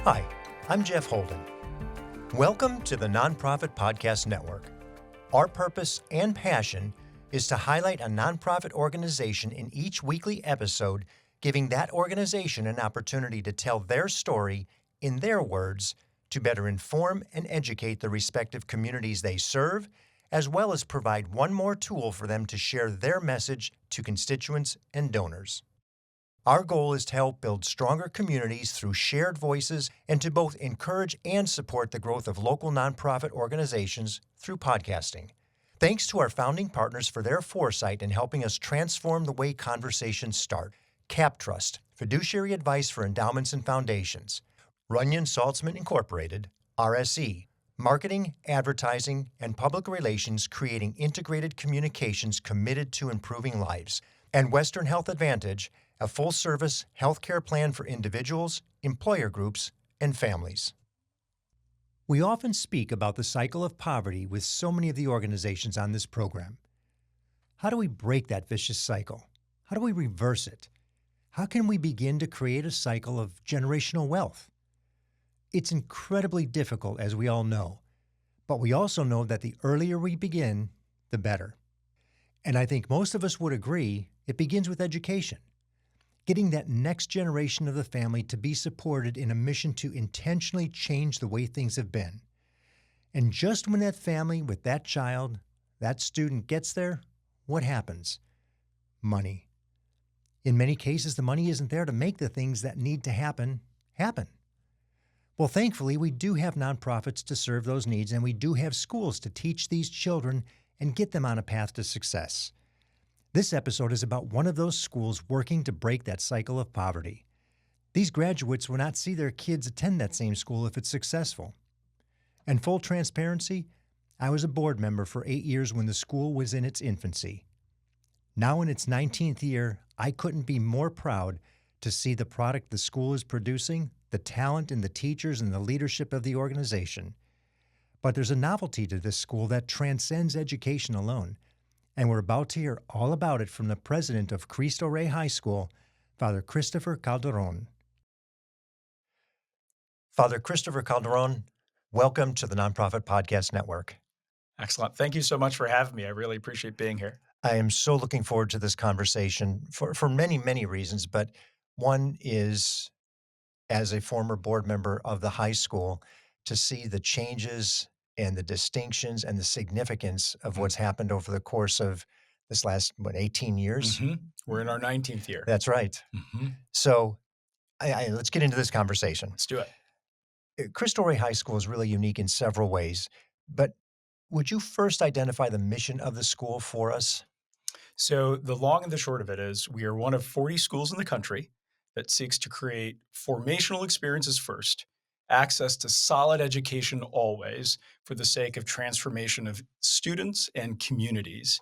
Hi, I'm Jeff Holden. Welcome to the Nonprofit Podcast Network. Our purpose and passion is to highlight a nonprofit organization in each weekly episode, giving that organization an opportunity to tell their story in their words to better inform and educate the respective communities they serve, as well as provide one more tool for them to share their message to constituents and donors. Our goal is to help build stronger communities through shared voices and to both encourage and support the growth of local nonprofit organizations through podcasting. Thanks to our founding partners for their foresight in helping us transform the way conversations start. CapTrust, fiduciary advice for endowments and foundations. Runyon Saltzman Incorporated, RSE, marketing, advertising, and public relations creating integrated communications committed to improving lives. And Western Health Advantage, a full-service healthcare plan for individuals, employer groups, and families. We often speak about the cycle of poverty with so many of the organizations on this program. How do we break that vicious cycle? How do we reverse it? How can we begin to create a cycle of generational wealth? It's incredibly difficult, as we all know, but we also know that the earlier we begin, the better. And I think most of us would agree it begins with education. Getting that next generation of the family to be supported in a mission to intentionally change the way things have been. And just when that family with that child, that student gets there, what happens? Money. In many cases, the money isn't there to make the things that need to happen, happen. Well, thankfully, we do have nonprofits to serve those needs, and we do have schools to teach these children and get them on a path to success. This episode is about one of those schools working to break that cycle of poverty. These graduates will not see their kids attend that same school if it's successful. And full transparency, I was a board member for 8 years when the school was in its infancy. Now in its 19th year, I couldn't be more proud to see the product the school is producing, the talent in the teachers and the leadership of the organization. But there's a novelty to this school that transcends education alone. And we're about to hear all about it from the president of Cristo Rey High School, Father Christopher Calderon. Father Christopher Calderon, welcome to the Nonprofit Podcast Network. Excellent. Thank you so much for having me. I really appreciate being here. I am so looking forward to this conversation for many, many reasons, but one is, as a former board member of the high school, to see the changes and the distinctions and the significance of what's happened over the course of this last, 18 years? We're in our 19th year. That's right. So let's get into this conversation. Let's do it. Cristo Rey High School is really unique in several ways, but would you first identify the mission of the school for us? So the long and the short of it is we are one of 40 schools in the country that seeks to create formational experiences first, access to solid education always for the sake of transformation of students and communities.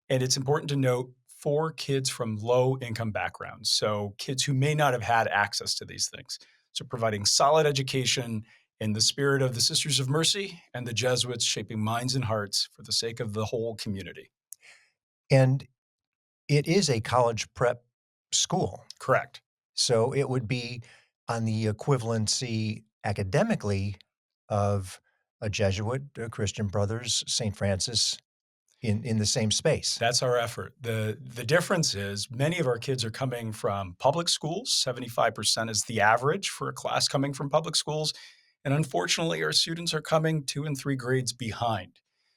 And it's important to note for kids from low-income backgrounds, so kids who may not have had access to these things. So providing solid education in the spirit of the Sisters of Mercy and the Jesuits, shaping minds and hearts for the sake of the whole community. And it is a college prep school. Correct. So it would be on the equivalency academically of a Jesuit, Christian Brothers, St. Francis, in the same space. That's our effort. The difference is many of our kids are coming from public schools. 75% is the average for a class coming from public schools. And unfortunately, our students are coming 2 and 3 grades behind.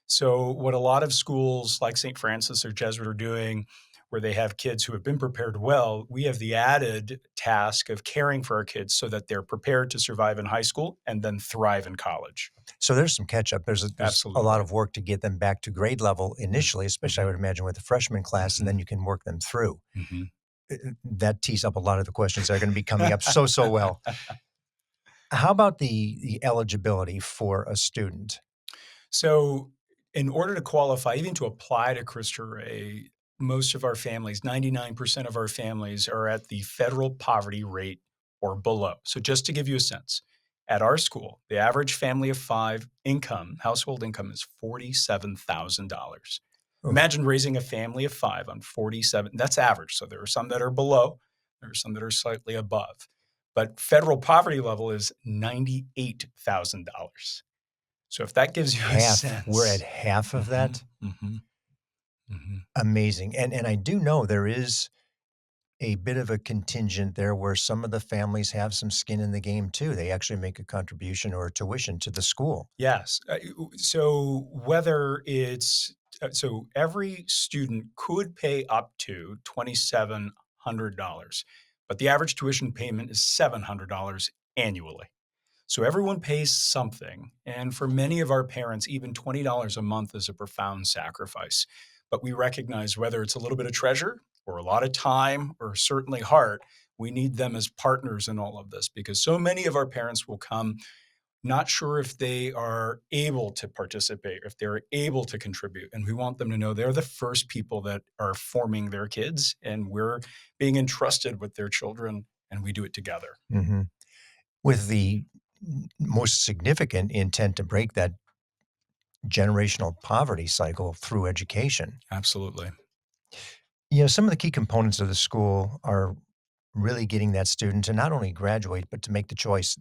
So what a lot of schools like St. Francis or Jesuit are doing, where they have kids who have been prepared well, we have the added task of caring for our kids so that they're prepared to survive in high school and then thrive in college. So there's some catch up. There's a lot of work to get them back to grade level initially, especially I would imagine with the freshman class, and then you can work them through. That tees up a lot of the questions that are going to be coming up so well. How about the eligibility for a student? So in order to qualify, even to apply to Cristo Rey, most of our families, 99% of our families, are at the federal poverty rate or below. So just to give you a sense, at our school, the average family of 5 household income is $47,000. Imagine raising a family of 5 on 47. That's average. So there are some that are below, there are some that are slightly above. but federal poverty level is $98,000. So if that gives you a Half, we're at sense. half of Mhm, that? mhm, mhm. Amazing. And I do know there is a bit of a contingent there where some of the families have some skin in the game too. They actually make a contribution or a tuition to the school. Yes. So whether it's so every student could pay up to $2,700, but the average tuition payment is $700 annually. So everyone pays something. And for many of our parents, even $20 a month is a profound sacrifice. But we recognize whether it's a little bit of treasure or a lot of time or certainly heart, we need them as partners in all of this because so many of our parents will come not sure if they are able to participate, if they're able to contribute. And we want them to know they're the first people that are forming their kids and we're being entrusted with their children and we do it together. Mhm. With the most significant intent to break that generational poverty cycle through education. Absolutely. Some of the key components of the school are really getting that student to not only graduate, but to make the choice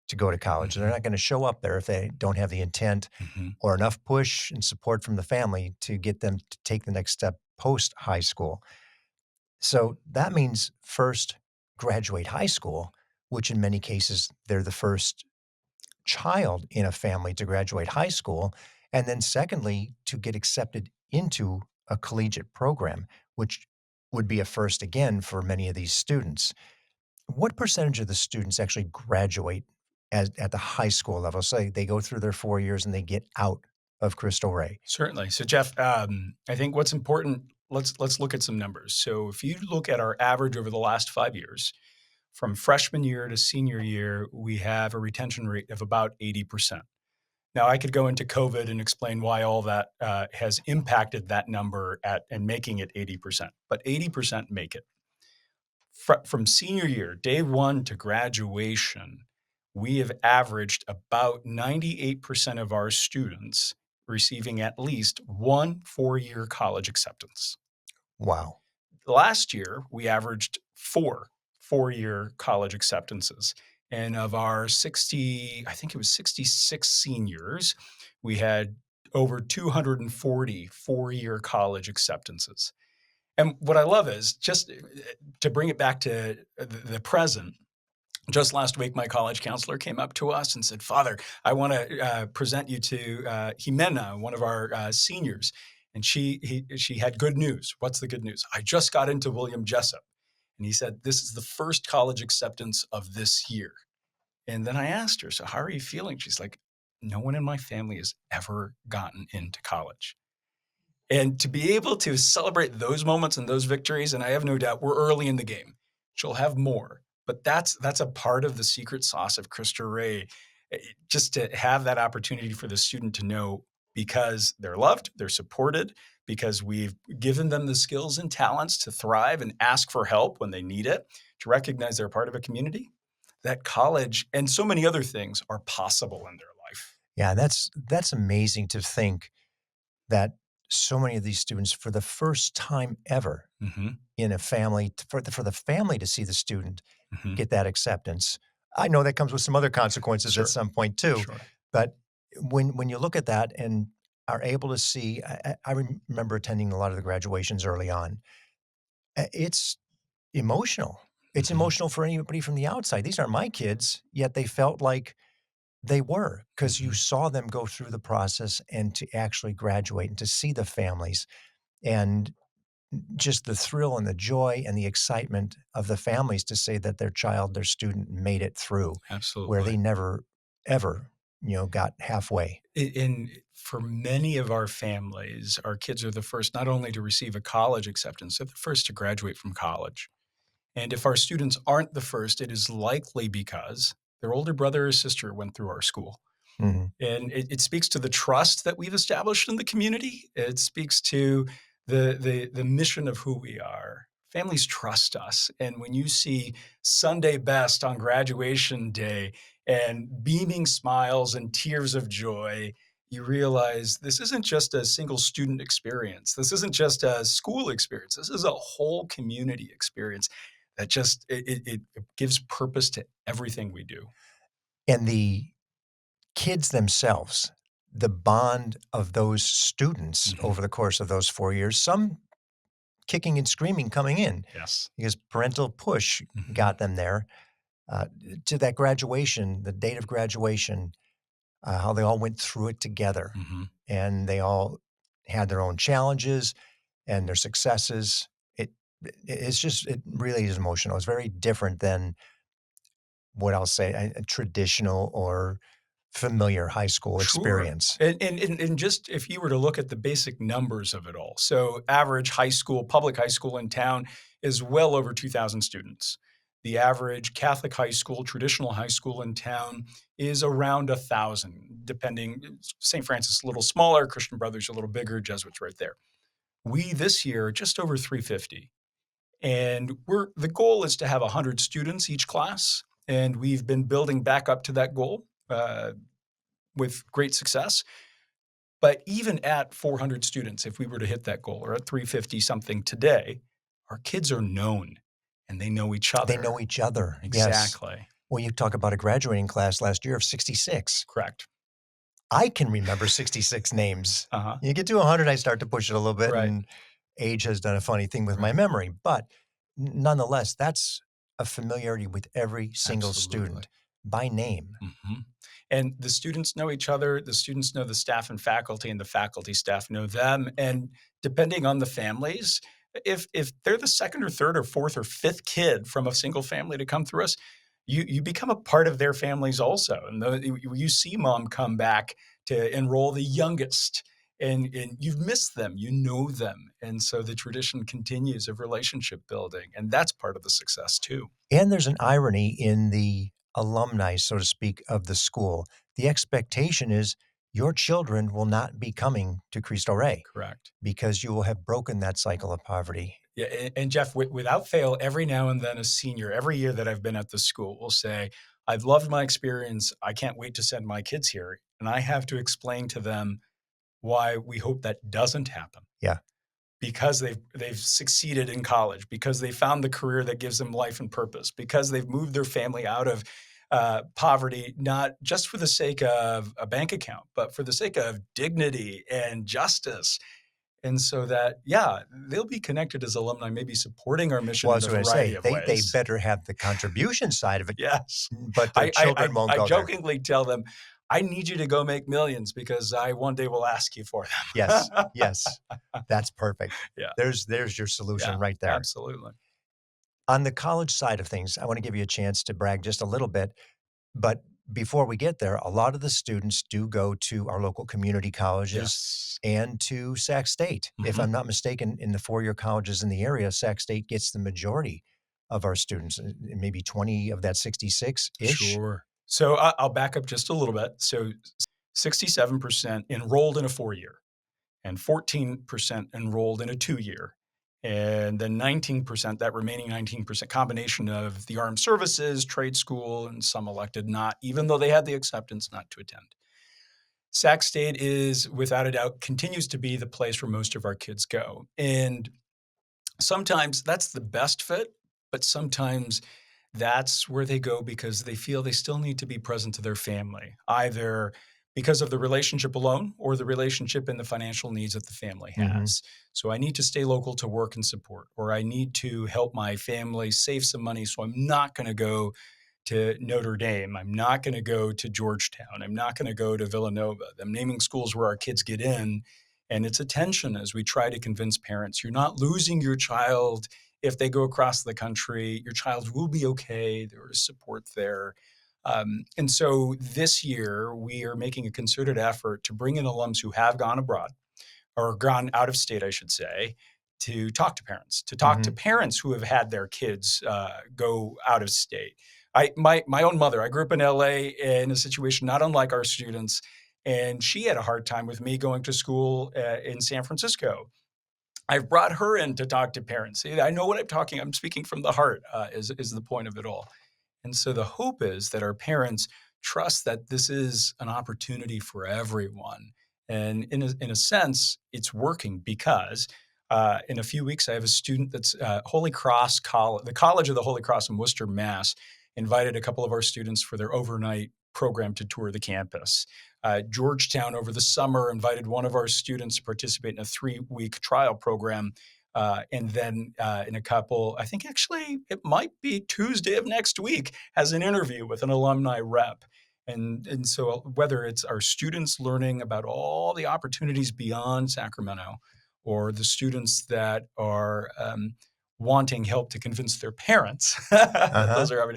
to go to college. They're Hmm. not going to show up there if they don't have the intent Hmm. or enough push and support from the family to get them to take the next step post high school. So that means first, graduate high school, which in many cases, they're the first child in a family to graduate high school. And then, secondly, to get accepted into a collegiate program, which would be a first again for many of these students. What percentage of the students actually graduate at the high school level? Say they go through their 4 years and they get out of Cristo Rey. Certainly. So, Jeff, I think what's important. Let's look at some numbers. So, if you look at our average over the last 5 years, from freshman year to senior year, we have a retention rate of about 80%. Now, I could go into COVID and explain why all that has impacted that number at and making it 80%, but 80% make it. From senior year, day one to graduation, we have averaged about 98% of our students receiving at least one 4-year college acceptance. Wow. Last year, we averaged four 4-year college acceptances. And of our 60, I think it was 66 seniors, we had over 240 4-year college acceptances. And what I love is just to bring it back to the present. Just last week, my college counselor came up to us and said, "Father, I want to present you to Ximena, one of our seniors." And she had good news. What's the good news? I just got into William Jessup. And he said, "This is the first college acceptance of this year." And then I asked her, "So how are you feeling?" She's like, "No one in my family has ever gotten into college." And to be able to celebrate those moments and those victories, and I have no doubt we're early in the game. She'll have more, but that's a part of the secret sauce of Cristo Rey. Just to have that opportunity for the student to know because they're loved, they're supported, because we've given them the skills and talents to thrive and ask for help when they need it, to recognize they're part of a community, that college and so many other things are possible in their life. Yeah, that's amazing to think that so many of these students, for the first time ever Hmm. in a family, for the family to see the student Hmm. get that acceptance. I know that comes with some other consequences at Sure, some point too, sure. but when you look at that and are able to see, I remember attending a lot of the graduations early on. It's emotional. It's Hmm. emotional for anybody from the outside. These aren't my kids, yet they felt like they were because you Mhm. saw them go through the process and to actually graduate and to see the families and just the thrill and the joy and the excitement of the families to say that their child, their student made it through where Absolutely. they never, ever, got halfway. And for many of our families, our kids are the first not only to receive a college acceptance, they're the first to graduate from college. And if our students aren't the first, it is likely because their older brother or sister went through our school. Mhm. And it speaks to the trust that we've established in the community. It speaks to the mission of who we are. Families trust us. And when you see Sunday best on graduation day and beaming smiles and tears of joy, you realize this isn't just a single student experience. This isn't just a school experience. This is a whole community experience it gives purpose to everything we do. And the kids themselves, the bond of those students Mhm. over the course of those 4 years, some kicking and screaming coming in Yes. because parental push Mhm. got them there, uh, to that graduation, the date of graduation, how they all went through it together, Mhm. and they all had their own challenges and their successes. It really is emotional. It's very different than what I'll say, a traditional or familiar high school Sure. experience. And just if you were to look at the basic numbers of it all, so average public high school in town is well over 2,000 students. The average Catholic high school, traditional high school in town is around 1,000, depending. St. Francis a little smaller, Christian Brothers a little bigger, Jesuits right there. We this year are just over 350. And the goal is to have 100 students each class. And we've been building back up to that goal with great success. But even at 400 students, if we were to hit that goal, or at 350 something today, our kids are known and they know each They other. know each other, yes. Exactly. Well, you talk about a graduating class last year of 66. Correct. I can remember 66 names. Uh-huh. You get to 100, I start to push it a little bit, Right. and age has done a funny thing with my Right. memory. But nonetheless, that's a familiarity with every single Absolutely. student by name. Mhm. And the students know each other, the students know the staff and faculty, and the faculty staff know them. And depending on the families, if they're the second or third or fourth or fifth kid from a single family to come through us, you become a part of their families also. And you see mom come back to enroll the youngest, and you've missed them, you know them. And so the tradition continues of relationship building. And that's part of the success too. And there's an irony in the alumni, so to speak, of the school. The expectation is your children will not be coming to Cristo Rey Correct. because you will have broken that cycle of poverty. Yeah, and Jeff, without fail, every now and then a senior, every year that I've been at the school will say, I've loved my experience. I can't wait to send my kids here. And I have to explain to them why we hope that doesn't happen. Yeah. Because they've succeeded in college, because they found the career that gives them life and purpose, because they've moved their family out of poverty, not just for the sake of a bank account, but for the sake of dignity and justice. And so that, yeah, they'll be connected as alumni, maybe supporting our mission Well, I in was a going to variety say, of they ways. better have the contribution side of it, Yes. but their children won't I go there. jokingly tell them, I need you to go make millions because I one day will ask you for Yes, them. yes. That's perfect. Yeah. There's your Yeah. solution right there. Absolutely. On the college side of things, I want to give you a chance to brag just a little bit. But before we get there, a lot of the students do go to our local community colleges Yes. and to Sac State. If I'm Mhm. not mistaken, in the four-year colleges in the area, Sac State gets the majority of our students, maybe 20 of that 66-ish. Sure. So I'll back up just a little bit. So 67% enrolled in a 4-year, and 14% enrolled in a 2-year. And then 19%, that remaining 19% combination of the armed services, trade school, and some elected not, even though they had the acceptance not to attend. Sac State is, without a doubt, continues to be the place where most of our kids go. And sometimes that's the best fit, but sometimes that's where they go because they feel they still need to be present to their family, either because of the relationship alone or the relationship and the financial needs that the family Mhm. has. So I need to stay local to work and support, or I need to help my family save some money. So I'm not going to go to Notre Dame. I'm not going to go to Georgetown. I'm not going to go to Villanova. I'm naming schools where our kids get in. And it's a tension as we try to convince parents you're not losing your child if they go across the country. Your child will be okay. There is support there. And so this year, we are making a concerted effort to bring in alums who have gone abroad or gone out of state, I should say, to talk to Mhm. parents who have had their kids go out of state. My own mother, I grew up in LA in a situation not unlike our students, and she had a hard time with me going to school in San Francisco. I've brought her in to talk to parents. See, I know what I'm speaking from the heart, is the point of it all. And so the hope is that our parents trust that this is an opportunity for everyone. And in a sense, it's working because In a few weeks, I have a student that's Holy Cross College, the College of the Holy Cross in Worcester, Mass, invited a couple of our students for their overnight program to tour the campus. Georgetown over the summer invited one of our students to participate in a 3-week trial program. And then in a couple, I think actually it might be Tuesday of next week, has an interview with an alumni rep. And so whether it's our students learning about all the opportunities beyond Sacramento, or the students that are wanting help to convince their parents that those are,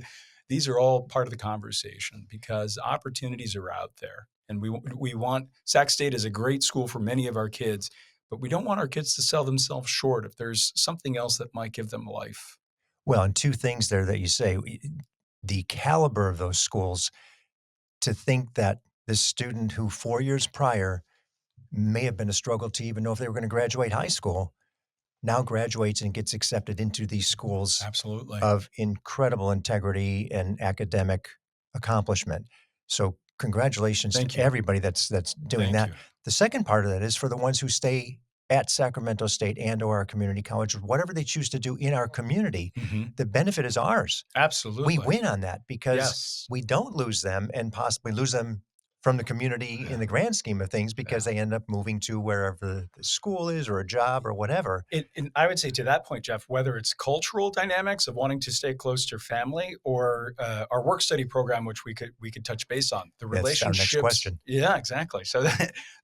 these are all part of the conversation, because opportunities are out there. And we want, Sac State is a great school for many of our kids, but we don't want our kids to sell themselves short if there's something else that might give them life. Well, and two things there that you say, the caliber of those schools, to think that this student who 4 years prior may have been a struggle to even know if they were going to graduate high school, now graduates and gets accepted into these schools Absolutely. of incredible integrity and academic accomplishment. So congratulations Thank to you. everybody that's doing Thank that. you. The second part of that is for the ones who stay at Sacramento State and or our community college, whatever they choose to do in our community, the benefit is ours. Absolutely. We win on that because Yes. we don't lose them and possibly lose them from the community in the grand scheme of things, because they end up moving to wherever the school is or a job or whatever. And I would say to that point, Jeff, whether it's cultural dynamics of wanting to stay close to family, or our work study program, which we could touch base on, the That's our next relationships. question. Yeah, exactly. So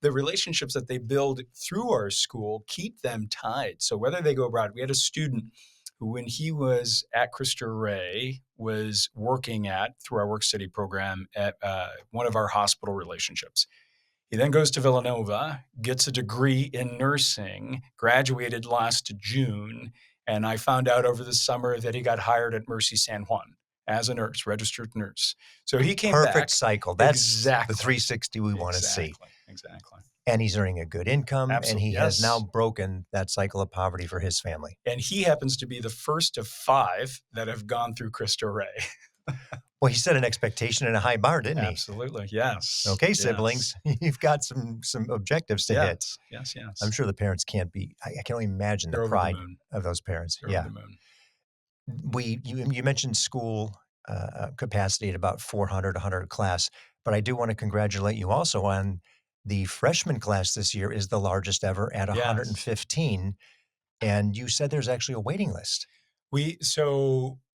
the relationships that they build through our school keep them tied. So whether they go abroad, we had a student who, when he was at Cristo Rey, was working through our work study program at one of our hospital relationships. He then goes to Villanova, gets a degree in nursing, graduated last June, and I found out over the summer that he got hired at Mercy San Juan as a nurse, registered nurse. So he came back. Perfect cycle. That's Exactly. the 360 we want to see. Exactly. And he's earning a good income, and Absolutely, he has now yes. broken that cycle of poverty for his family. And he happens to be the first of 5 that have gone through Cristo Rey. Well, he set an expectation and a high bar, didn't he? Absolutely, yes. Okay, Yes. siblings, you've got some objectives to hit. Yes. I'm sure the parents can't be. I can only imagine They're the over the pride moon. of those parents. They're Yeah, over the moon. you mentioned school capacity at about 400, 100 class, but I do want to congratulate you also on the freshman class this year is the largest ever at Yes. 115, and you said there's actually a waiting list.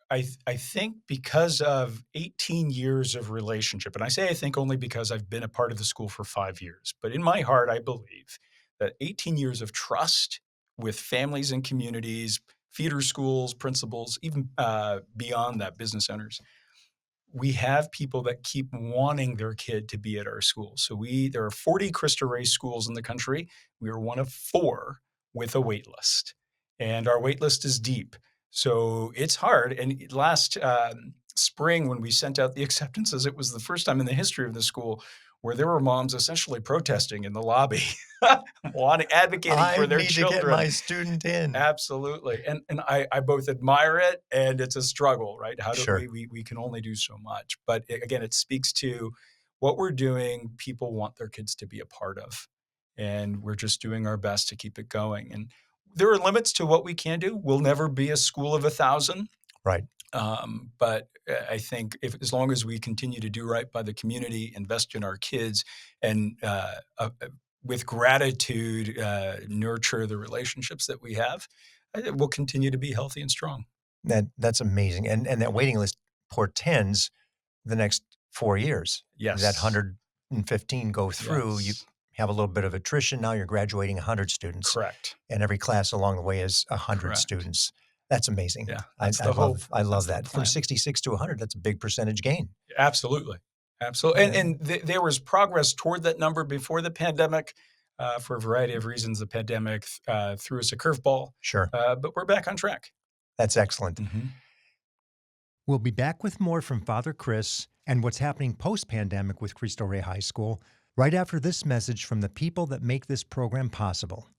I think because of 18 years of relationship, and I say I think only because I've been a part of the school for 5 years, but in my heart, I believe that 18 years of trust with families and communities, feeder schools, principals, even beyond that, business owners, we have people that keep wanting their kid to be at our school. So there are 40 Cristo Rey schools in the country. We are one of 4 with a wait list, and our wait list is deep. So it's hard. And last spring, when we sent out the acceptances, it was the first time in the history of the school where there were moms essentially protesting in the lobby, advocating for their children. I need to get my student in. Absolutely. And I both admire it, and it's a struggle, right? Sure. We can only do so much. But again, it speaks to what we're doing. People want their kids to be a part of, and we're just doing our best to keep it going. And there are limits to what we can do. We'll never be a school of 1,000. Right. But I think as long as we continue to do right by the community, invest in our kids, and with gratitude, nurture the relationships that we have, we'll continue to be healthy and strong. That's amazing. And that waiting list portends the next 4 years. Yes. That 115 go through, you Yes. have a little bit of attrition. Now you're graduating 100 students. Correct. And every class along the way is 100 Correct. students. That's amazing. Yeah, I that's the hope. love That's the that. From plan. 66 to 100, that's a big percentage gain. Absolutely. And there was progress toward that number before the pandemic. For a variety of reasons, the pandemic threw us a curveball. Sure. But we're back on track. That's excellent. Mm-hmm. We'll be back with more from Father Chris and what's happening post-pandemic with Cristo Rey High School right after this message from the people that make this program possible.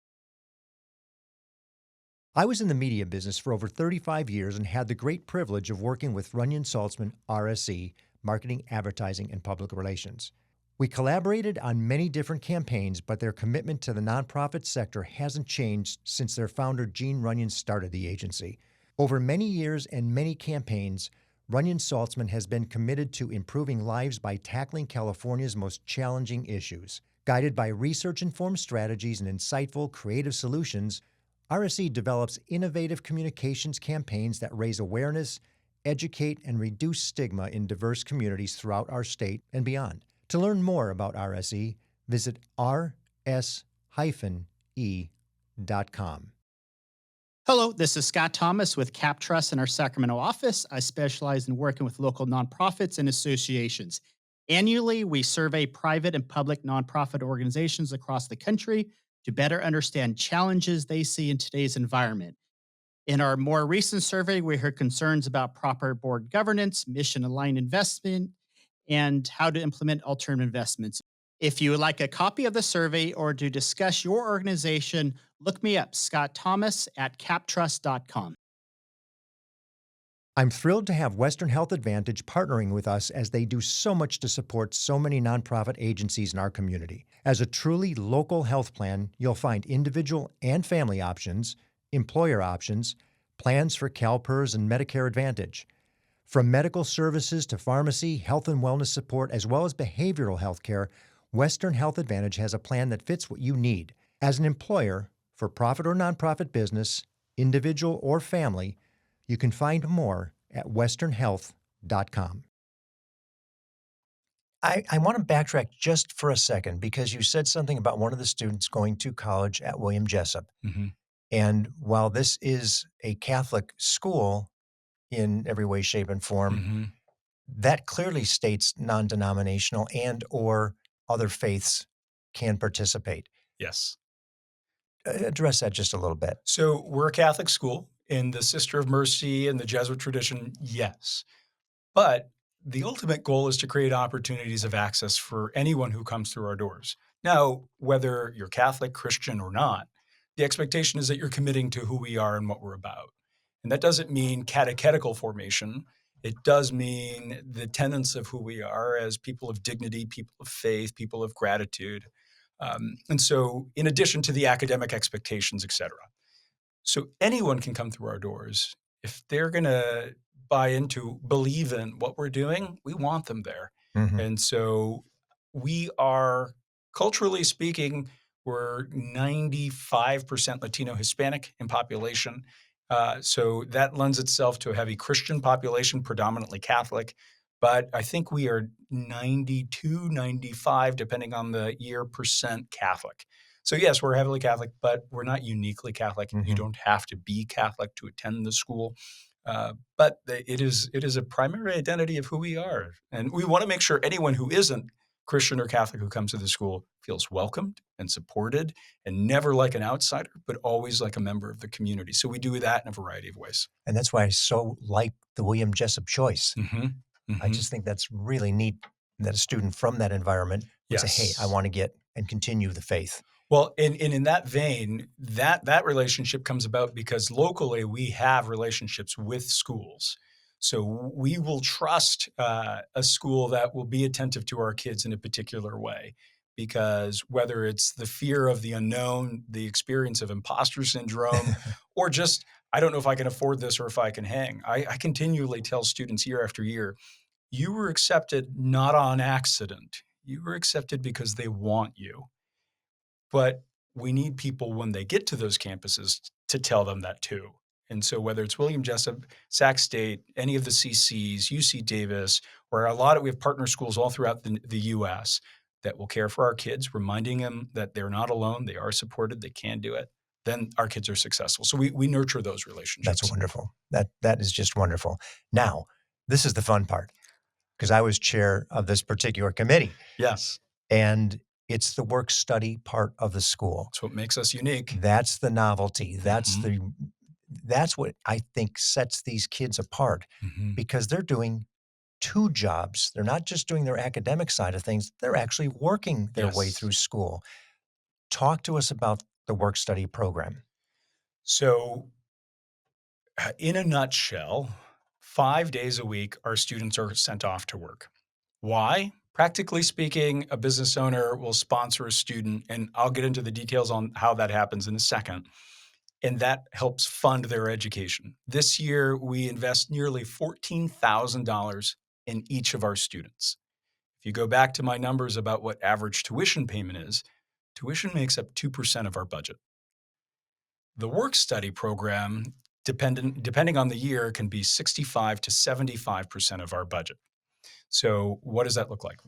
I was in the media business for over 35 years and had the great privilege of working with Runyon Saltzman, RSE, Marketing, Advertising, and Public Relations. We collaborated on many different campaigns, but their commitment to the nonprofit sector hasn't changed since their founder, Gene Runyon, started the agency. Over many years and many campaigns, Runyon Saltzman has been committed to improving lives by tackling California's most challenging issues. Guided by research-informed strategies and insightful, creative solutions, RSE develops innovative communications campaigns that raise awareness, educate, and reduce stigma in diverse communities throughout our state and beyond. To learn more about RSE, visit rs-e.com. Hello, this is Scott Thomas with Cap Trust in our Sacramento office. I specialize in working with local nonprofits and associations. Annually, we survey private and public nonprofit organizations across the country to better understand challenges they see in today's environment. In our more recent survey, we heard concerns about proper board governance, mission aligned investment, and how to implement alternative investments. If you would like a copy of the survey or to discuss your organization, look me up, Scott Thomas at captrust.com. I'm thrilled to have Western Health Advantage partnering with us as they do so much to support so many nonprofit agencies in our community. As a truly local health plan, you'll find individual and family options, employer options, plans for CalPERS and Medicare Advantage. From medical services to pharmacy, health and wellness support, as well as behavioral health care, Western Health Advantage has a plan that fits what you need. As an employer, for profit or nonprofit business, individual or family, you can find more at westernhealth.com. I want to backtrack just for a second because you said something about one of the students going to college at William Jessup. Mm-hmm. And while this is a Catholic school in every way, shape, and form, Mm-hmm. that clearly states non-denominational and or other faiths can participate. Yes. Address that just a little bit. So we're a Catholic school in the Sister of Mercy and the Jesuit tradition, yes. But the ultimate goal is to create opportunities of access for anyone who comes through our doors. Now, whether you're Catholic, Christian, or not, the expectation is that you're committing to who we are and what we're about. And that doesn't mean catechetical formation. It does mean the tenets of who we are as people of dignity, people of faith, people of gratitude. And so in addition to the academic expectations, et cetera. So anyone can come through our doors. If they're going to buy into, believe in what we're doing, we want them there. Mhm. And so we are, culturally speaking, we're 95% Latino Hispanic in population. So that lends itself to a heavy Christian population, predominantly Catholic. But I think we are 92, 95, depending on the year, percent Catholic. So yes, we're heavily Catholic, but we're not uniquely Catholic. You Mhm. don't have to be Catholic to attend the school. But it is a primary identity of who we are. And we want to make sure anyone who isn't Christian or Catholic who comes to the school feels welcomed and supported and never like an outsider, but always like a member of the community. So we do that in a variety of ways. And that's why I so like the William Jessup choice. Mm-hmm. I just think that's really neat that a student from that environment would say, hey, I Yes. want to get and continue the faith. Well, and in that vein, that relationship comes about because locally we have relationships with schools. So we will trust a school that will be attentive to our kids in a particular way, because whether it's the fear of the unknown, the experience of imposter syndrome, or just, I don't know if I can afford this or if I can hang. I continually tell students year after year, you were accepted not on accident. You were accepted because they want you. But we need people when they get to those campuses to tell them that too. And so whether it's William Jessup, Sac State, any of the CCs, UC Davis, or we have partner schools all throughout the US that will care for our kids, reminding them that they're not alone, they are supported, they can do it, then our kids are successful. So we nurture those relationships. That's wonderful. That is just wonderful. Now, this is the fun part because I was chair of this particular committee. Yes. And it's the work study part of the school. That's what makes us unique. That's the novelty. Mhm. That's what I think sets these kids apart Mhm. because they're doing two jobs. They're not just doing their academic side of things, they're actually working their way Yes. through school. Talk to us about the work study program. So in a nutshell, 5 days a week, our students are sent off to work. Why? Practically speaking, a business owner will sponsor a student, and I'll get into the details on how that happens in a second. And that helps fund their education. This year, we invest nearly $14,000 in each of our students. If you go back to my numbers about what average tuition payment is, tuition makes up 2% of our budget. The work study program, depending on the year, can be 65 to 75% of our budget. So what does that look like?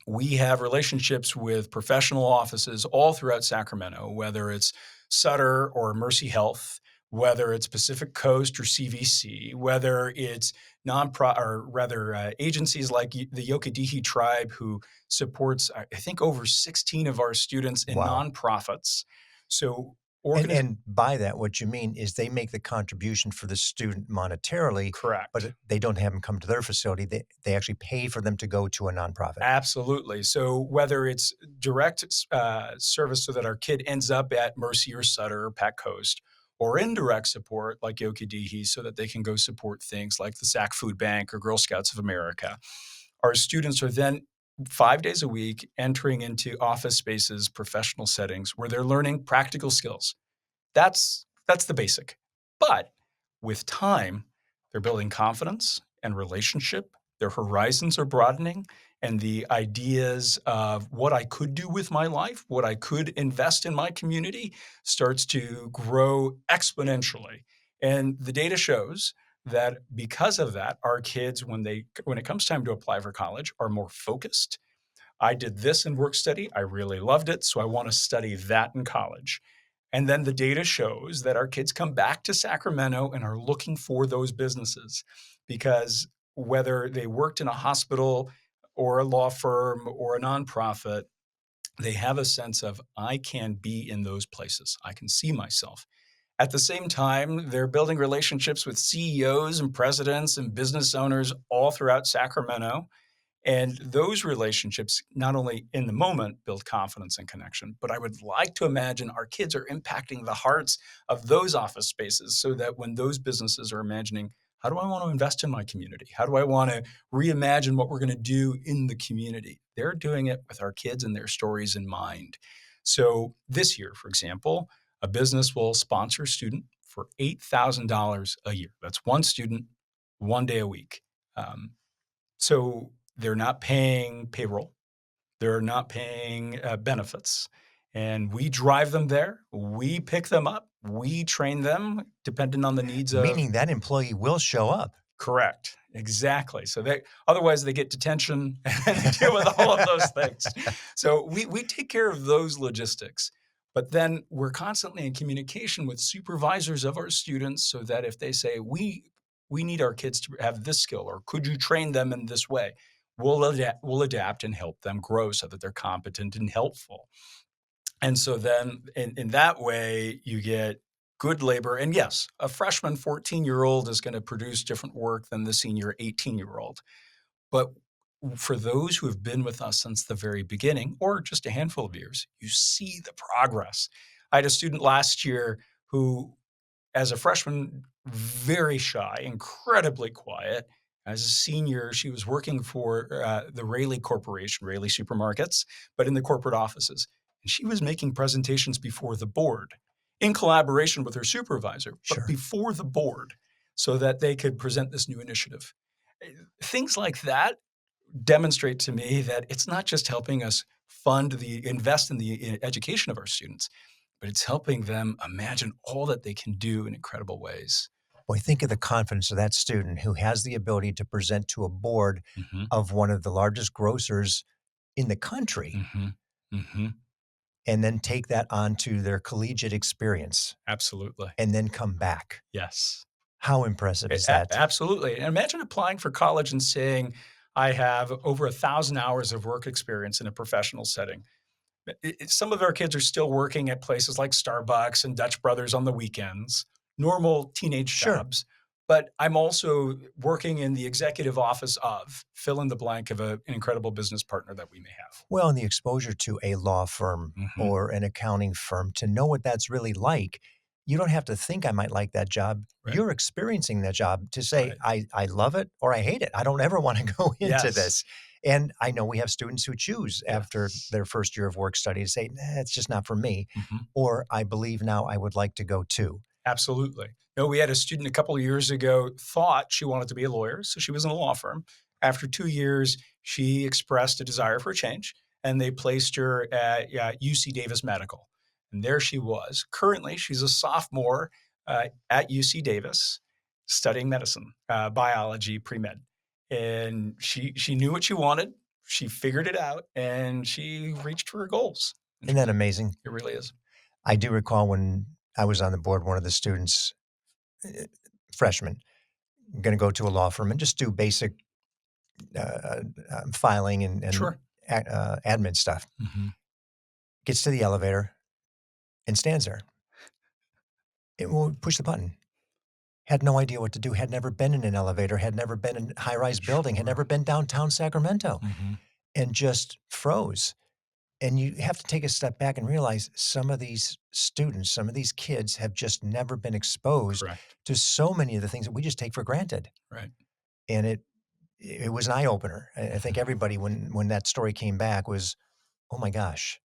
We have relationships with professional offices all throughout Sacramento, whether it's Sutter or Mercy Health, whether it's Pacific Coast or CVC, whether it's agencies like the Yokedihi tribe, who supports, I think, over 16 of our students in Wow. nonprofits. So And by that, what you mean is they make the contribution for the student monetarily, correct. but they don't have them come to their facility. They actually pay for them to go to a nonprofit. Absolutely. So whether it's direct service so that our kid ends up at Mercy or Sutter or Pat Coast, or indirect support like Yokedihi so that they can go support things like the SAC Food Bank or Girl Scouts of America, our students are then 5 days a week entering into office spaces, professional settings where they're learning practical skills. That's the basic. But with time, they're building confidence and relationship. Their horizons are broadening, and the ideas of what I could do with my life, what I could invest in my community, starts to grow exponentially. And the data shows that because of that, our kids, when it comes time to apply for college, are more focused. I did this in work study. I really loved it, so I want to study that in college. And then the data shows that our kids come back to Sacramento and are looking for those businesses, because whether they worked in a hospital or a law firm or a nonprofit, they have a sense of, I can be in those places. I can see myself. At the same time, they're building relationships with CEOs and presidents and business owners all throughout Sacramento. And those relationships, not only in the moment, build confidence and connection, but I would like to imagine our kids are impacting the hearts of those office spaces so that when those businesses are imagining, how do I want to invest in my community? How do I want to reimagine what we're going to do in the community? They're doing it with our kids and their stories in mind. So this year, for example, a business will sponsor a student for $8,000 a year. That's one student, 1 day a week. So they're not paying payroll. They're not paying benefits. And we drive them there. We pick them up. We train them depending on the needs of. Meaning that employee will show up. Correct. Exactly. So otherwise they get detention and deal with all of those things. So we take care of those logistics. But then we're constantly in communication with supervisors of our students so that if they say, we need our kids to have this skill, or could you train them in this way? We'll adapt and help them grow so that they're competent and helpful. And so then in that way, you get good labor. And yes, a freshman 14-year-old is going to produce different work than the senior 18-year-old. But for those who have been with us since the very beginning, or just a handful of years, you see the progress. I had a student last year who, as a freshman, very shy, incredibly quiet. As a senior, she was working for the Raley Corporation, Raley Supermarkets, but in the corporate offices. And she was making presentations before the board in collaboration with her supervisor, Sure. but before the board so that they could present this new initiative. Things like that demonstrate to me that it's not just helping us invest in the education of our students, but it's helping them imagine all that they can do in incredible ways. Boy, think of the confidence of that student who has the ability to present to a board of one of the largest grocers in the country, and then take that onto their collegiate experience. Absolutely. And then come back. Yes. How impressive is that? Absolutely. And imagine applying for college and saying, I have over 1,000 hours of work experience in a professional setting. Some of our kids are still working at places like Starbucks and Dutch Brothers on the weekends, normal teenage jobs. But I'm also working in the executive office of fill in the blank of an incredible business partner that we may have. Well, and the exposure to a law firm or an accounting firm, to know what that's really like, you don't have to think I might like that job. Right. You're experiencing that job to say, I love it or I hate it. I don't ever want to go into this. And I know we have students who choose after their first year of work study to say, nah, it's just not for me. Mhm. Or I believe now I would like to go too. Absolutely. No, we had a student a couple of years ago thought she wanted to be a lawyer, so she was in a law firm. After 2 years, she expressed a desire for a change, and they placed her at UC Davis Medical. And there she was. Currently, she's a sophomore at UC Davis studying medicine, biology, pre-med. And she knew what she wanted. She figured it out, and she reached for her goals. Isn't that amazing? It really is. I do recall when I was on the board, one of the students, freshman, going to go to a law firm and just do basic filing and Sure. admin stuff. Mhm. Gets to the elevator and stands there. It will push the button. Had no idea what to do. Had never been in an elevator. Had never been in a high-rise building. Had Sure. never been downtown Sacramento, Mhm. and just froze. And you have to take a step back and realize some of these students, some of these kids have just never been exposed Correct. to so many of the things that we just take for granted. Right. And it was an eye opener. I think everybody, when that story came back, was, oh my gosh,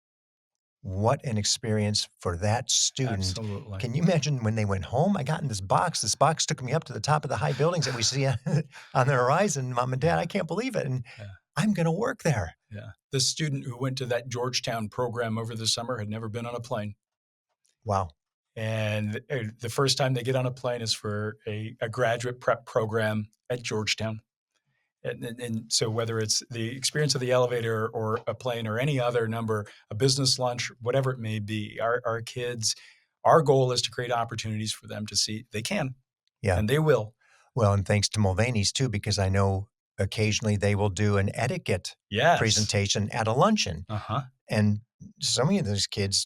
what an experience for that student. Absolutely. Can you imagine when they went home? I got in this box. This box took me up to the top of the high buildings that we see on the horizon. Mom and Dad, I can't believe it. And Yeah. I'm going to work there. Yeah. The student who went to that Georgetown program over the summer had never been on a plane. Wow. And the first time they get on a plane is for a graduate prep program at Georgetown. And so whether it's the experience of the elevator or a plane or any other number, a business lunch, whatever it may be, our kids, our goal is to create opportunities for them to see they can, Yeah. and they will. Well, and thanks to Mulvaney's too, because I know occasionally they will do an etiquette Yes. presentation at a luncheon. Uh-huh. And so many of those kids,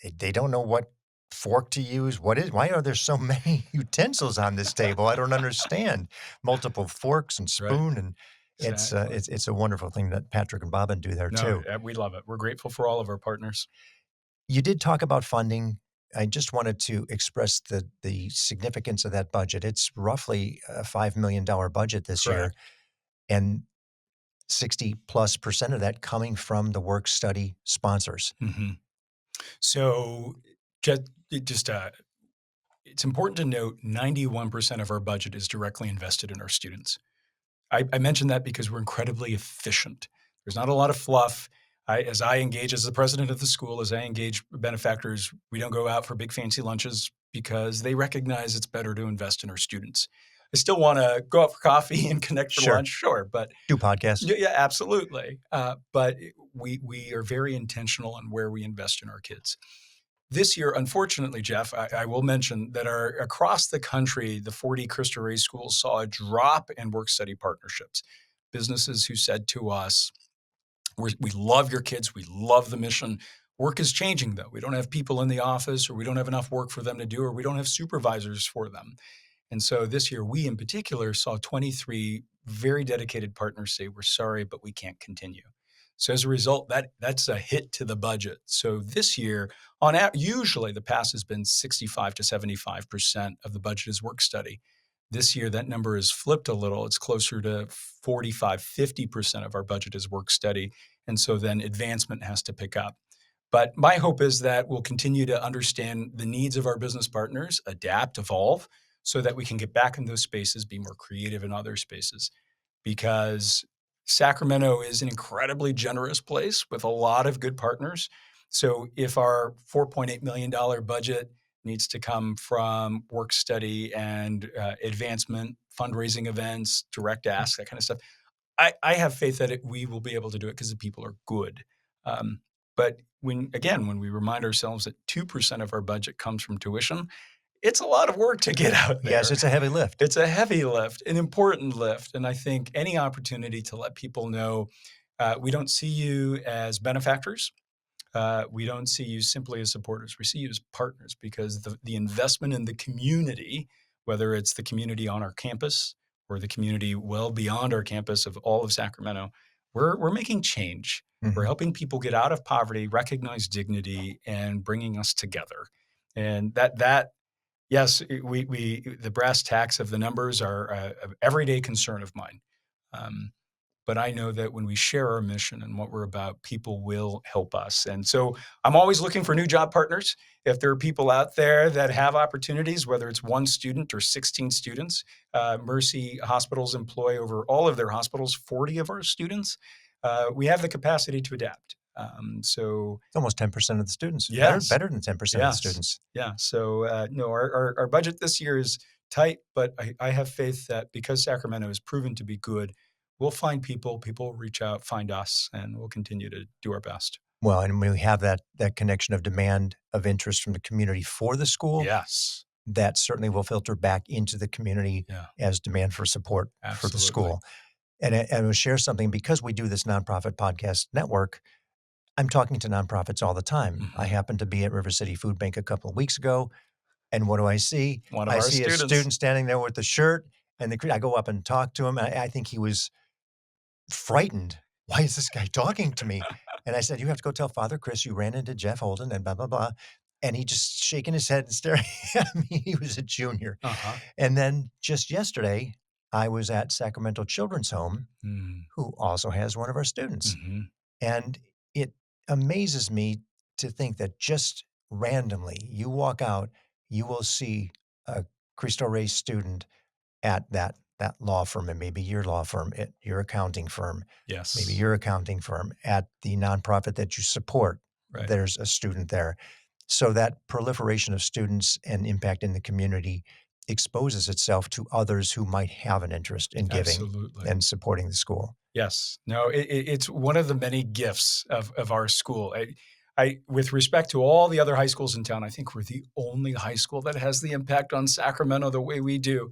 they don't know what fork to use. Why are there so many utensils on this table? I don't understand. Multiple forks and Right. spoon, and Exactly. it's a wonderful thing that Patrick and Bobbin do there No, too. we love it. We're grateful for all of our partners. You did talk about funding. I just wanted to express the significance of that budget. It's roughly a $5 million budget this year, Correct. and 60+% of that coming from the work study sponsors. Mhm. So just it's important to note 91% of our budget is directly invested in our students. I mentioned that because we're incredibly efficient. There's not a lot of fluff. As I engage as the president of the school, as I engage benefactors, we don't go out for big fancy lunches because they recognize it's better to invest in our students. I still want to go out for coffee and connect for Sure. lunch, sure, but Do podcasts. yeah, absolutely. But we are very intentional on where we invest in our kids. This year, unfortunately, Jeff, I will mention that across the country, the 40 Cristo Rey schools saw a drop in work study partnerships. Businesses who said to us, we love your kids, we love the mission. Work is changing, though. We don't have people in the office, or we don't have enough work for them to do, or we don't have supervisors for them. And so this year, we in particular saw 23 very dedicated partners say, we're sorry, but we can't continue. So as a result, that's a hit to the budget. So this year, usually the past has been 65 to 75% of the budget is work study. This year, that number is flipped a little. It's closer to 45, 50% of our budget is work study. And so then advancement has to pick up. But my hope is that we'll continue to understand the needs of our business partners, adapt, evolve, so that we can get back in those spaces, be more creative in other spaces. Because Sacramento is an incredibly generous place with a lot of good partners. So if our $4.8 million budget needs to come from work study and advancement, fundraising events, direct ask, that kind of stuff, I have faith that we will be able to do it because the people are good. But when we remind ourselves that 2% of our budget comes from tuition, it's a lot of work to get out there. Yes, it's a heavy lift. It's a heavy lift, an important lift. And I think any opportunity to let people know we don't see you as benefactors. We don't see you simply as supporters. We see you as partners because the investment in the community, whether it's the community on our campus or the community well beyond our campus of all of Sacramento, we're making change. We're helping people get out of poverty, recognize dignity, and bringing us together. And yes, the brass tacks of the numbers are an everyday concern of mine. But I know that when we share our mission and what we're about, people will help us. And so I'm always looking for new job partners. If there are people out there that have opportunities, whether it's one student or 16 students, Mercy Hospitals employ over all of their hospitals 40 of our students. We have the capacity to adapt. So It's almost 10% of the students. yes, Better than 10% of the yes, students. yeah. So no, our budget this year is tight, but I have faith that because Sacramento has proven to be good, we'll find people. People will reach out, find us, and we'll continue to do our best. Well, and when we have that connection of demand of interest from the community for the school, Yes. that certainly will filter back into the community Yeah. as demand for support for the Absolutely. school. And I will share something, because we do this nonprofit podcast network. I'm talking to nonprofits all the time. I happened to be at River City Food Bank a couple of weeks ago, and what do I see? One of I our see a students. student standing there with the shirt, and I go up and talk to him. I think he was frightened. Why is this guy talking to me? And I said, "You have to go tell Father Chris you ran into Jeff Holden and blah, blah, blah." And he just shaking his head and staring at me. He was a junior. And then just yesterday, I was at Sacramento Children's Home, who also has one of our students. And it amazes me to think that just randomly, you walk out, you will see a Cristo Rey student at that law firm, and maybe your law firm, at your accounting firm, Yes. maybe your accounting firm, at the nonprofit that you support. Right. There's a student there. So that proliferation of students and impact in the community exposes itself to others who might have an interest in giving Absolutely. and supporting the school. Yes. No, it's one of the many gifts of our school. I, with respect to all the other high schools in town, I think we're the only high school that has the impact on Sacramento the way we do,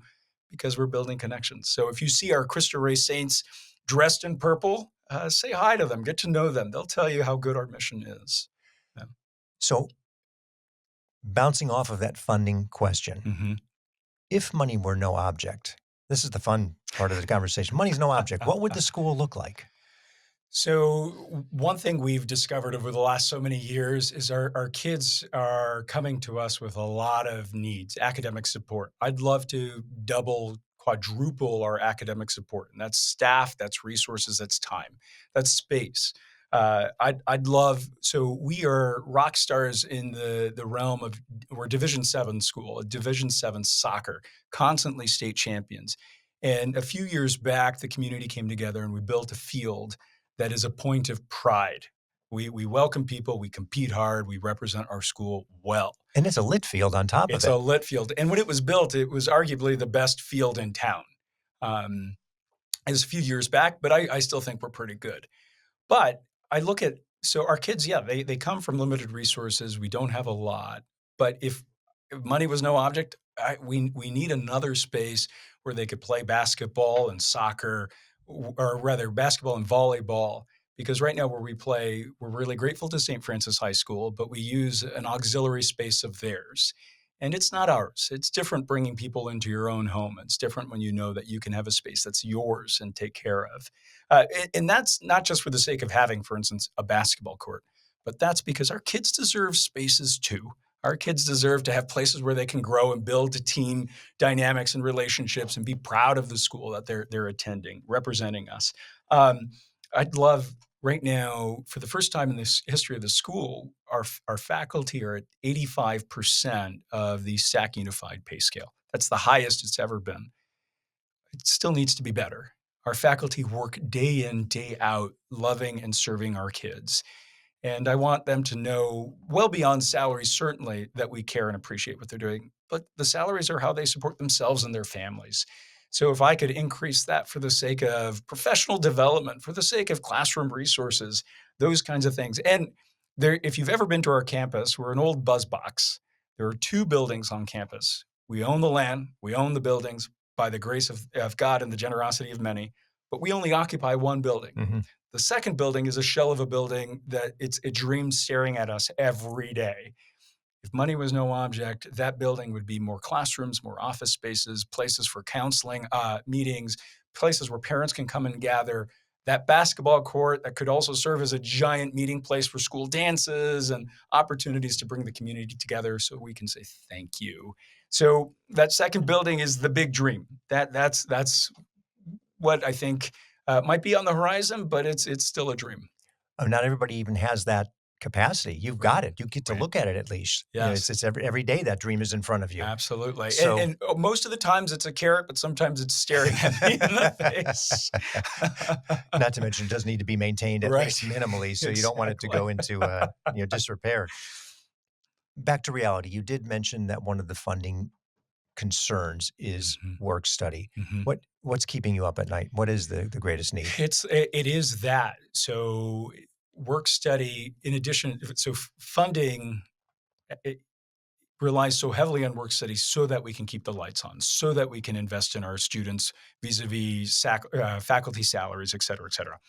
because we're building connections. So if you see our Cristo Rey Saints dressed in purple, say hi to them, get to know them. They'll tell you how good our mission is. Yeah. So bouncing off of that funding question, if money were no object, this is the fun part of the conversation. Money's no object. What would the school look like? So one thing we've discovered over the last so many years is our kids are coming to us with a lot of needs, academic support. I'd love to double, quadruple our academic support. And that's staff, that's resources, that's time, that's space. I'd love, so we are rock stars in the realm of, we're Division 7 school, a Division 7 soccer, constantly state champions. And a few years back, the community came together and we built a field that is a point of pride. We welcome people, we compete hard, we represent our school well. And it's a lit field on top of it. It's a lit field. And when it was built, it was arguably the best field in town. It was a few years back, but I still think we're pretty good. But I look at, so our kids, yeah, they come from limited resources. We don't have a lot. But if money was no object, we need another space where they could play basketball and soccer, or rather basketball and volleyball. Because right now where we play, we're really grateful to St. Francis High School, but we use an auxiliary space of theirs. And it's not ours. It's different bringing people into your own home. It's different when you know that you can have a space that's yours and take care of. And that's not just for the sake of having, for instance, a basketball court, but that's because our kids deserve spaces too. Our kids deserve to have places where they can grow and build team dynamics and relationships and be proud of the school that they're attending, representing us. I'd love right now, for the first time in this history of the school, our faculty are at 85% of the SAC Unified Pay Scale. That's the highest it's ever been. It still needs to be better. Our faculty work day in, day out, loving and serving our kids. And I want them to know, well beyond salaries, certainly, that we care and appreciate what they're doing. But the salaries are how they support themselves and their families. So if I could increase that for the sake of professional development, for the sake of classroom resources, those kinds of things. And if you've ever been to our campus, we're an old buzz box. There are 2 buildings on campus. We own the land, we own the buildings by the grace of God and the generosity of many, but we only occupy 1 building. The second building is a shell of a building that it's a dream staring at us every day. If money was no object, that building would be more classrooms, more office spaces, places for counseling, meetings, places where parents can come and gather. That basketball court that could also serve as a giant meeting place for school dances and opportunities to bring the community together so we can say thank you. So that second building is the big dream. That's what I think Might be on the horizon, but it's still a dream. Not everybody even has that capacity. You've Right. got it. You get to Right. look at it at least. Yes. It's every day that dream is in front of you. Absolutely. So And most of the times it's a carrot, but sometimes it's staring at me in the face. not to mention it does need to be maintained at Right. least minimally, so you don't want it to Exactly. go into disrepair. Back to reality. You did mention that one of the funding concerns is Mhm, work study. mhm. What's keeping you up at night? What is the greatest need? It is that. So work study, in addition, so funding it relies so heavily on work study so that we can keep the lights on, so that we can invest in our students vis-a-vis faculty salaries, et cetera, et cetera.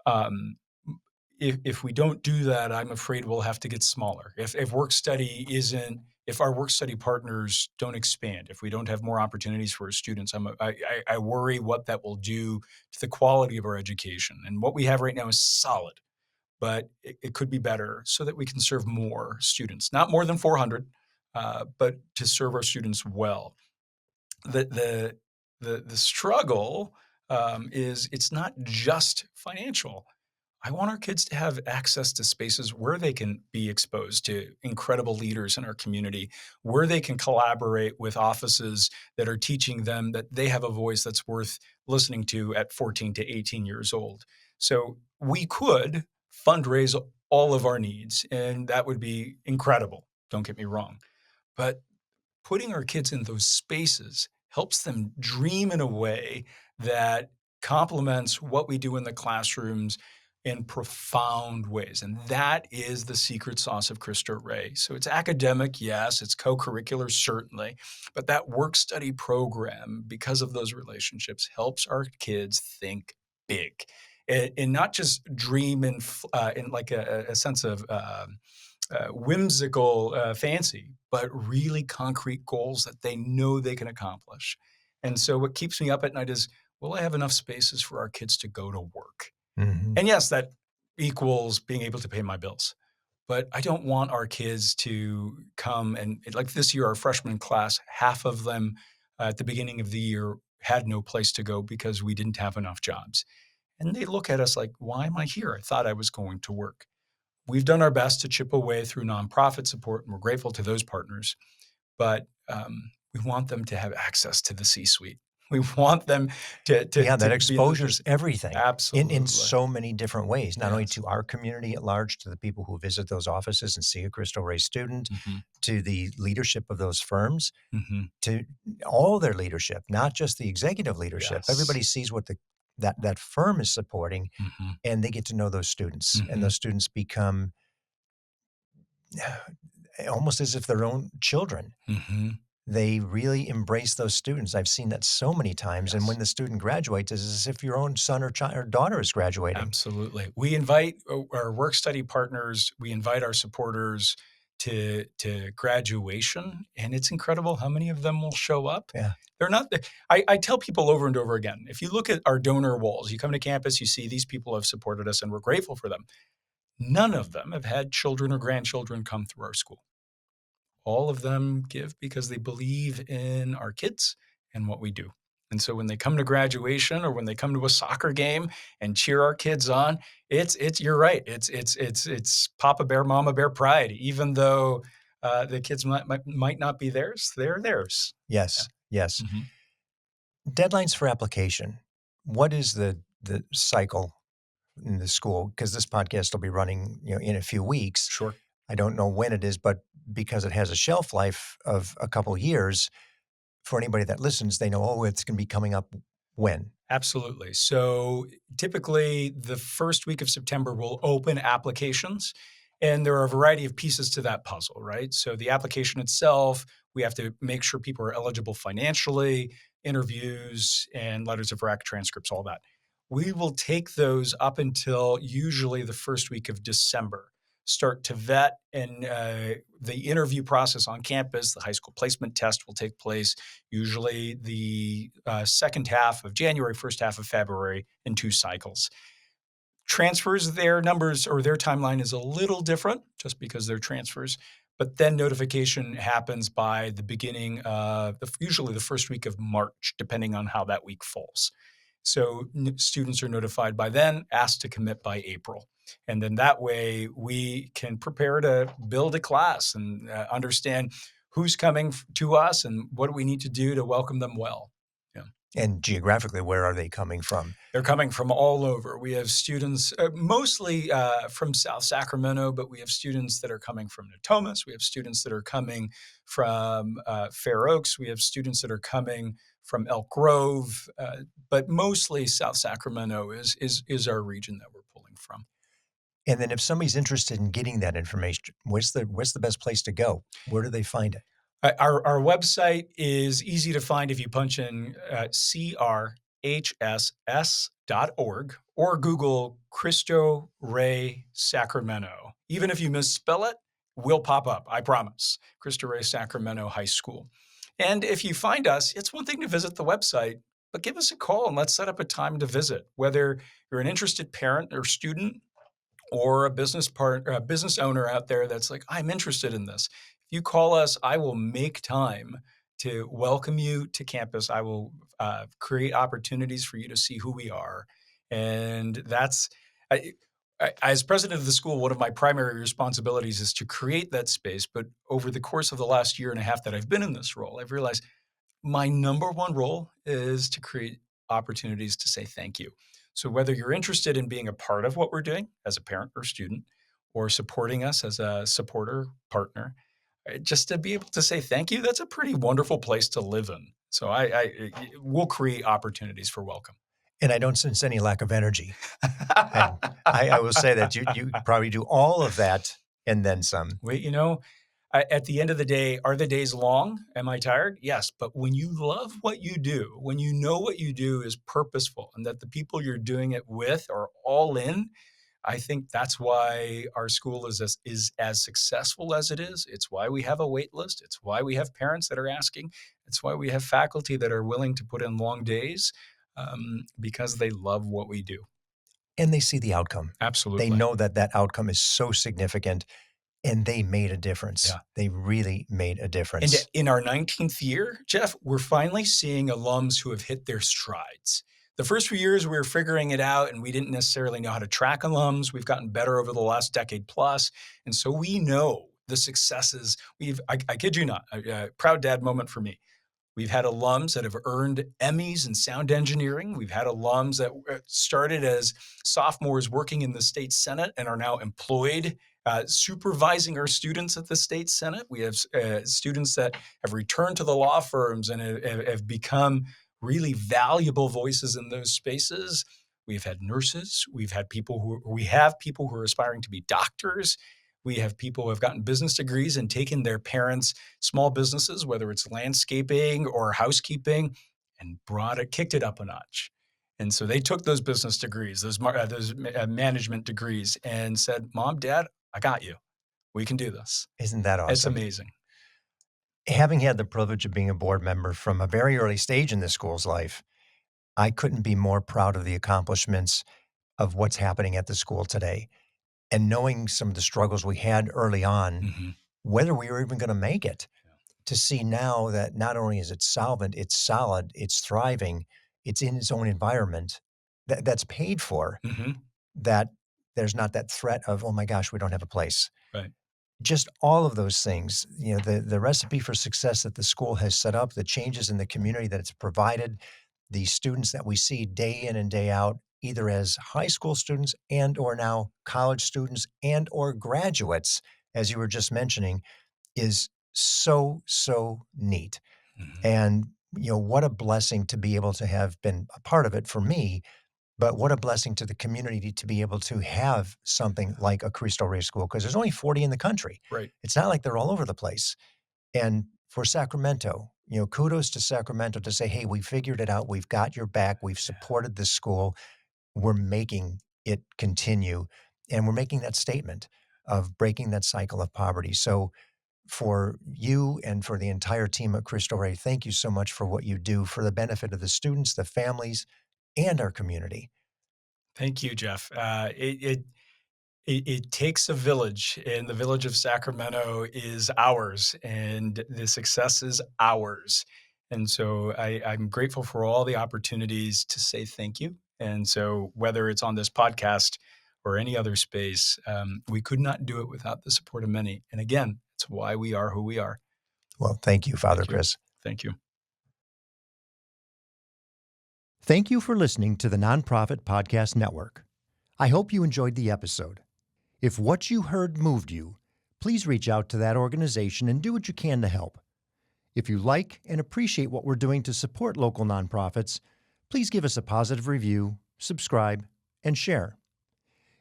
Um, if we don't do that, I'm afraid we'll have to get smaller. If our work study partners don't expand, if we don't have more opportunities for our students, I worry what that will do to the quality of our education. And what we have right now is solid, but it could be better so that we can serve more students, not more than 400, but to serve our students well. The the struggle is it's not just financial. I want our kids to have access to spaces where they can be exposed to incredible leaders in our community, where they can collaborate with offices that are teaching them that they have a voice that's worth listening to at 14 to 18 years old. So we could fundraise all of our needs, and that would be incredible. Don't get me wrong. But putting our kids in those spaces helps them dream in a way that complements what we do in the classrooms in profound ways. And that is the secret sauce of Cristo Rey. So it's academic, yes, it's co-curricular, certainly, but that work study program, because of those relationships, helps our kids think big and not just dream in like a sense of whimsical fancy, but really concrete goals that they know they can accomplish. And so what keeps me up at night is, will I have enough spaces for our kids to go to work? Mhm. And yes, that equals being able to pay my bills. But I don't want our kids to come and like this year, our freshman class, half of them at the beginning of the year had no place to go because we didn't have enough jobs. And they look at us like, why am I here? I thought I was going to work. We've done our best to chip away through nonprofit support, and we're grateful to those partners. But we want them to have access to the C-suite. We want them Yeah, to that be in those exposure's places. everything in Absolutely, so many different ways, not only yes. to our community at large, to the people who visit those offices and see a Cristo Rey student, Hmm. to the leadership of those firms, Hmm. to all their leadership, not just the executive leadership. Yes. Everybody sees what that firm is supporting, Hmm. and they get to know those students, and Hmm. those students become almost as if their own children. Hmm. They really embrace those students. I've seen that so many times, and when Yes. the student graduates, it's as if your own son or child or daughter is graduating. Absolutely. We invite our work study partners, we invite our supporters to graduation, and it's incredible how many of them will show up. Yeah. They're not the I tell people over and over again, if you look at our donor walls, you come to campus, you see these people have supported us and we're grateful for them. None of them have had children or grandchildren come through our school. All of them give because they believe in our kids and what we do. And so when they come to graduation or when they come to a soccer game and cheer our kids on, it's you're right. It's Papa Bear, Mama Bear pride. Even though the kids might not be theirs, they're theirs. Yeah. Yes, yes. Mhm. Deadlines for application. What is the cycle in the school? Because this podcast will be running, in a few weeks. Sure. I don't know when it is, but because it has a shelf life of a couple years, for anybody that listens, they know, oh, it's going to be coming up when. Absolutely. So typically, the first week of September will open applications, and there are a variety of pieces to that puzzle, right? So the application itself, we have to make sure people are eligible financially, interviews, and letters of rec, transcripts, all that. We will take those up until usually the first week of December. Start to vet and the interview process on campus. The high school placement test will take place usually the second half of January, first half of February in two cycles. Transfers, their numbers or their timeline is a little different just because they're transfers. But then notification happens by the beginning of usually the first week of March, depending on how that week falls. So students are notified by then, asked to commit by April. And then that way we can prepare to build a class and understand who's coming to us and what do we need to do to welcome them well. Yeah. And geographically, where are they coming from? They're coming from all over. We have students mostly from South Sacramento, but we have students that are coming from Natomas. We have students that are coming from Fair Oaks. We have students that are coming from Elk Grove, but mostly South Sacramento is our region that we're pulling from. And then if somebody's interested in getting that information, where's the best place to go? Where do they find it? Our website is easy to find if you punch in crhss.org or Google Cristo Rey Sacramento. Even if you misspell it, we'll pop up, I promise. Cristo Rey Sacramento High School. And if you find us, it's one thing to visit the website, but give us a call and let's set up a time to visit. Whether you're an interested parent or student or a business owner out there that's like, I'm interested in this. If you call us, I will make time to welcome you to campus. I will create opportunities for you to see who we are. And that's, as president of the school, one of my primary responsibilities is to create that space. But over the course of the last year and a half that I've been in this role, I've realized my number one role is to create opportunities to say thank you. So whether you're interested in being a part of what we're doing as a parent or student, or supporting us as a supporter partner, just to be able to say thank you, that's a pretty wonderful place to live in. So we'll create opportunities for welcome. And I don't sense any lack of energy. And I will say that you probably do all of that and then some. Wait, at the end of the day, are the days long? Am I tired? Yes. But when you love what you do, when you know what you do is purposeful and that the people you're doing it with are all in, I think that's why our school is as successful as it is. It's why we have a wait list. It's why we have parents that are asking. It's why we have faculty that are willing to put in long days because they love what we do. And they see the outcome. Absolutely. They know that outcome is so significant. And they made a difference. Yeah. They really made a difference. And in our 19th year, Jeff, we're finally seeing alums who have hit their strides. The first few years, we were figuring it out, and we didn't necessarily know how to track alums. We've gotten better over the last decade plus. And so we know the successes. I kid you not, a proud dad moment for me. We've had alums that have earned Emmys in sound engineering. We've had alums that started as sophomores working in the state Senate and are now employed supervising our students at the state Senate. We have students that have returned to the law firms and have become really valuable voices in those spaces. We've had nurses. We have people who are aspiring to be doctors. We have people who have gotten business degrees and taken their parents' small businesses, whether it's landscaping or housekeeping, and kicked it up a notch. And so they took those business degrees, those management degrees, and said, "Mom, Dad, I got you. We can do this." Isn't that awesome? It's amazing. Having had the privilege of being a board member from a very early stage in the school's life, I couldn't be more proud of the accomplishments of what's happening at the school today. And knowing some of the struggles we had early on, whether we were even going to make it, to see now that not only is it solvent, it's solid, it's thriving, it's in its own environment that's paid for, that there's not that threat of, oh my gosh, we don't have a place. Right. Just all of those things, the recipe for success that the school has set up, the changes in the community that it's provided, the students that we see day in and day out, either as high school students and or now college students and or graduates, as you were just mentioning, is so, so neat. And, what a blessing to be able to have been a part of it for me, but what a blessing to the community to be able to have something like a Cristo Rey School, because there's only 40 in the country. Right. It's not like they're all over the place. And for Sacramento, kudos to Sacramento to say, hey, we figured it out. We've got your back. We've supported this school. We're making it continue. And we're making that statement of breaking that cycle of poverty. So for you and for the entire team at Cristo Rey, thank you so much for what you do for the benefit of the students, the families, and our community. Thank you, Jeff. It takes a village, and the village of Sacramento is ours, and the success is ours. And so I'm grateful for all the opportunities to say thank you. And so whether it's on this podcast or any other space, we could not do it without the support of many. And again, it's why we are who we are. Well, thank you, Father Thank you. Chris. Thank you. Thank you for listening to the Nonprofit Podcast Network. I hope you enjoyed the episode. If what you heard moved you, please reach out to that organization and do what you can to help. If you like and appreciate what we're doing to support local nonprofits, please give us a positive review, subscribe, and share.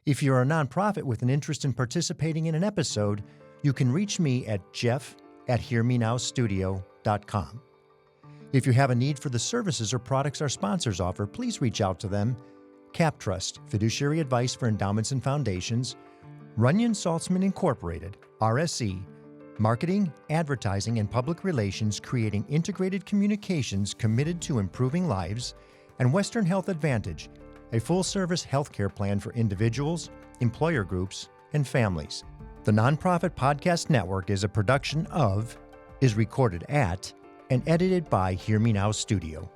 If you're a nonprofit with an interest in participating in an episode, you can reach me at jeff@hearmenowstudio.com. If you have a need for the services or products our sponsors offer, please reach out to them. CapTrust, fiduciary advice for endowments and foundations, Runyon Saltzman Incorporated, RSE, marketing, advertising, and public relations creating integrated communications committed to improving lives, and Western Health Advantage, a full-service healthcare plan for individuals, employer groups, and families. The Nonprofit Podcast Network is a production of, is recorded at, and edited by Hear Me Now Studio.